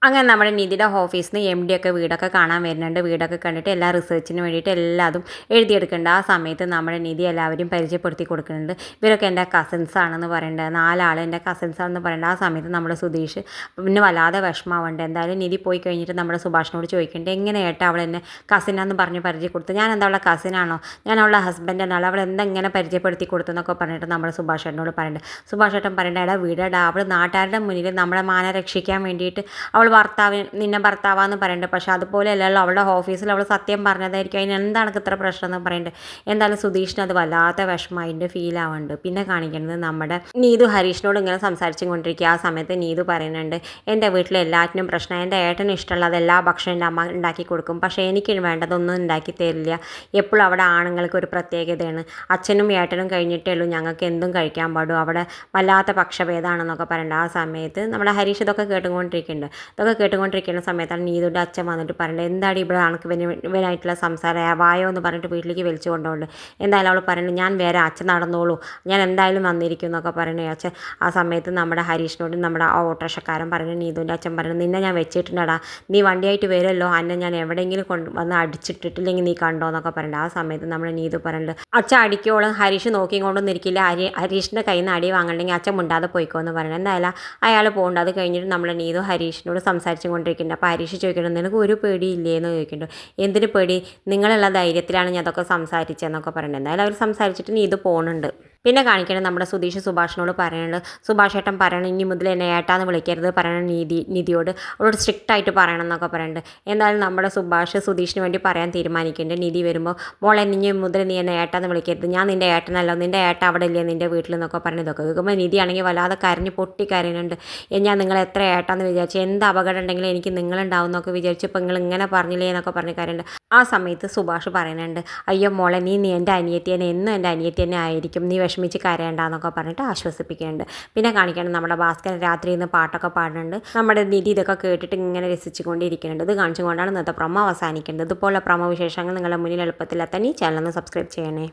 അങ്ങനെ നമ്മുടെ നിധിയുടെ ഓഫീസിൽ നിന്ന് MD ഒക്കെ വീടൊക്കെ കാണാൻ വരുന്നുണ്ട്. വീടൊക്കെ കണ്ടിട്ട് എല്ലാ റിസർച്ചിന് വേണ്ടിയിട്ട് എല്ലാതും എഴുതിയെടുക്കുന്നുണ്ട്. ആ സമയത്ത് നമ്മുടെ നിധി എല്ലാവരും പരിചയപ്പെടുത്തി കൊടുക്കുന്നുണ്ട്. ഇവരൊക്കെ എൻ്റെ കസിൻസ് ആണെന്ന് പറയുന്നുണ്ട്. 4 ആൾ എൻ്റെ കസിൻസ് ആണെന്ന് പറയുന്നുണ്ട്. ആ സമയത്ത് നമ്മുടെ സുധീഷ് പിന്നെ വല്ലാതെ വിഷമാവുന്നുണ്ട്. എന്തായാലും നിധി പോയി കഴിഞ്ഞിട്ട് നമ്മുടെ സുഭാഷിനോട് ചോദിക്കുന്നുണ്ട്, എങ്ങനെ ഏട്ടാ അവൾ എന്നെ കസിനാന്ന് പറഞ്ഞ് പരിചയപ്പെടുത്തു? ഞാൻ എന്താ അവളുടെ കസിനാണോ? ഞാൻ അവളുടെ ഹസ്ബൻഡാണോ? അവൾ എന്താ ഇങ്ങനെ പരിചയപ്പെടുത്തി കൊടുത്തെന്നൊക്കെ പറഞ്ഞിട്ട് നമ്മുടെ സുഭാഷ് ഏട്ടനോട് പറയുന്നുണ്ട്. സുഭാഷ് ഏട്ടൻ പറയുന്നുണ്ട്, എടാ വീടാ, അവൾ നാട്ടുകാരുടെ മുന്നിൽ നമ്മുടെ മാനം രക്ഷിക്കാൻ വേണ്ടിയിട്ട് അവൾ നിന്നെ ഭർത്താവാന്ന് പറയുന്നുണ്ട്. പക്ഷേ അതുപോലെ അല്ലല്ലോ അവളുടെ ഓഫീസിൽ അവൾ സത്യം പറഞ്ഞതായിരിക്കും. അതിന് എന്താണ് ഇത്ര പ്രശ്നം എന്ന് പറയുന്നുണ്ട്. എന്തായാലും സുധീഷിന് അത് വല്ലാത്ത വിഷമമായിട്ട് ഫീൽ ആവുന്നുണ്ട്. പിന്നെ കാണിക്കുന്നത് നമ്മുടെ നീതു ഹരീഷിനോട് ഇങ്ങനെ സംസാരിച്ചും കൊണ്ടിരിക്കുക. ആ സമയത്ത് നീതു പറയുന്നുണ്ട്, എൻ്റെ വീട്ടിൽ എല്ലാറ്റിനും പ്രശ്നം. എൻ്റെ ഏട്ടന് ഇഷ്ടമുള്ളത് എല്ലാ ഭക്ഷണം എൻ്റെ അമ്മ ഉണ്ടാക്കി കൊടുക്കും. പക്ഷേ എനിക്ക് വേണ്ടതൊന്നും ഉണ്ടാക്കി തരില്ല. എപ്പോഴും അവിടെ ആണുങ്ങൾക്ക് ഒരു പ്രത്യേകതയാണ്. അച്ഛനും ഏട്ടനും കഴിഞ്ഞിട്ടേ ഉള്ളൂ ഞങ്ങൾക്ക് എന്തും കഴിക്കാൻ പാടും. അവിടെ വല്ലാത്ത പക്ഷഭേദമാണെന്നൊക്കെ പറയുന്നുണ്ട്. ആ സമയത്ത് നമ്മുടെ ഹരീഷ് ഇതൊക്കെ കേട്ടുകൊണ്ടിരിക്കുന്നുണ്ട്. ഇതൊക്കെ കേട്ടുകൊണ്ടിരിക്കുന്ന സമയത്താണ് നീതുൻ്റെ അച്ഛൻ വന്നിട്ട് പറയുന്നത്, എന്താണ് ഇവിടെ ആൾക്ക് ഇവനായിട്ടുള്ള സംസാരം, വായോ എന്ന് പറഞ്ഞിട്ട് വീട്ടിലേക്ക് വലിച്ചു കൊണ്ടുപോകുന്നുണ്ട്. എന്തായാലും അവൾ പറയുന്നത്, ഞാൻ വേറെ അച്ഛൻ നടന്നോളൂ, ഞാൻ എന്തായാലും വന്നിരിക്കും എന്നൊക്കെ പറയുന്നത് അച്ഛൻ. ആ സമയത്ത് നമ്മുടെ ഹരീഷിനോടും നമ്മുടെ ആ ഓട്ടോറിക്ഷക്കാരൻ പറയുന്നത്, നീതുൻ്റെ അച്ഛൻ പറയുന്നത്, നിന്നെ ഞാൻ വെച്ചിട്ടുണ്ടടാ, നീ വണ്ടിയായിട്ട് വരുമല്ലോ, അന്നെ ഞാൻ എവിടെയെങ്കിലും വന്ന് അടിച്ചിട്ടിട്ടില്ലെങ്കിൽ നീ കണ്ടോ എന്നൊക്കെ പറയുന്നുണ്ട്. ആ സമയത്ത് നമ്മുടെ നീതു പറയുന്നുണ്ട്, അച്ഛൻ അടിക്കോളും ഹരീഷ് നോക്കിക്കൊണ്ടൊന്നും ഇരിക്കില്ല, ഹരീഷിൻ്റെ കയ്യിൽ നിന്ന് അടി വാങ്ങണമെങ്കിൽ അച്ഛൻ മുണ്ടാതെ പോയിക്കോ എന്ന് പറയുന്നത്. എന്തായാലും അയാൾ പോകുന്നുണ്ട്. അത് കഴിഞ്ഞിട്ട് നമ്മുടെ നീതു ഹരീഷിനോട് സംസാരിച്ചു കൊണ്ടിരിക്കുന്നുണ്ട്. അപ്പോൾ ഹരീഷ് ചോദിക്കുന്നുണ്ട്, നിനക്ക് ഒരു പേടിയില്ലേ എന്ന് ചോദിക്കുന്നുണ്ട്. എന്തിന് പേടി, നിങ്ങളുള്ള ധൈര്യത്തിലാണ് ഞാൻ അതൊക്കെ സംസാരിച്ചതെന്നൊക്കെ പറയുന്നത്. എന്തായാലും അവർ സംസാരിച്ചിട്ട് നീതു പോകുന്നുണ്ട്. പിന്നെ കാണിക്കുന്നത് നമ്മുടെ സുധീഷ് സുഭാഷിനോട് പറയുന്നുണ്ട്, സുഭാഷ് ഏട്ടൻ പറയണം ഇനി മുതൽ എന്നെ ഏട്ടാന്ന് വിളിക്കരുത് പറയണം നിധിയോട്, അവളോട് സ്ട്രിക്റ്റ് ആയിട്ട് പറയണം എന്നൊക്കെ പറയുന്നുണ്ട്. എന്തായാലും നമ്മുടെ സുധീഷിന് വേണ്ടി പറയാൻ തീരുമാനിക്കുന്നുണ്ട്. നിധി വരുമ്പോൾ, മോളെ ഇനി മുതൽ നീ എന്നെ ഏട്ടാന്ന് വിളിക്കരുത്, ഞാൻ നിൻ്റെ ഏട്ടനല്ലോ, നിൻ്റെ ഏട്ട അവിടെ ഇല്ലേ നിൻ്റെ വീട്ടിൽ എന്നൊക്കെ പറയുന്നത്. ഇതൊക്കെ കേൾക്കുമ്പോൾ നിധിയാണെങ്കിൽ വല്ലാതെ കരഞ്ഞ് പൊട്ടിക്കരയുന്നുണ്ട്. ഞാൻ നിങ്ങൾ എത്ര ഏട്ടാന്ന് വിചാരിച്ചു, എന്ത് അപകടം ഉണ്ടെങ്കിലും എനിക്ക് നിങ്ങളുണ്ടാവും എന്നൊക്കെ വിചാരിച്ചു, ഇപ്പോൾ നിങ്ങൾ ഇങ്ങനെ പറഞ്ഞില്ലേ എന്നൊക്കെ പറഞ്ഞ് കരയുന്നുണ്ട്. ആ സമയത്ത് സുഭാഷ് പറയുന്നുണ്ട്, അയ്യോ മോളെ നീ എൻ്റെ അനിയത്തി തന്നെ, എന്നും എൻ്റെ അനിയത്തി തന്നെ ആയിരിക്കും, നീ വിഷമിച്ച് കരയണ്ടെന്നൊക്കെ പറഞ്ഞിട്ട് ആശ്വസിപ്പിക്കുന്നുണ്ട്. പിന്നെ കാണിക്കണം നമ്മുടെ ഭാസ്കരൻ രാത്രി നിന്ന് പാട്ടൊക്കെ പാടുന്നുണ്ട്. നമ്മുടെ നിധി ഇതൊക്കെ കേട്ടിട്ട് ഇങ്ങനെ രസിച്ചുകൊണ്ടിരിക്കുന്നുണ്ട്. ഇത് കാണിച്ചുകൊണ്ടാണ് ഇന്നത്തെ പ്രൊമോ അവസാനിക്കേണ്ടത്. ഇതുപോലുള്ള പ്രൊമോ വിശേഷങ്ങൾ നിങ്ങളുടെ മുന്നിൽ എളുപ്പത്തിലെത്താൻ ഈ ചാനൽ ഒന്ന് സബ്സ്ക്രൈബ് ചെയ്യണേ.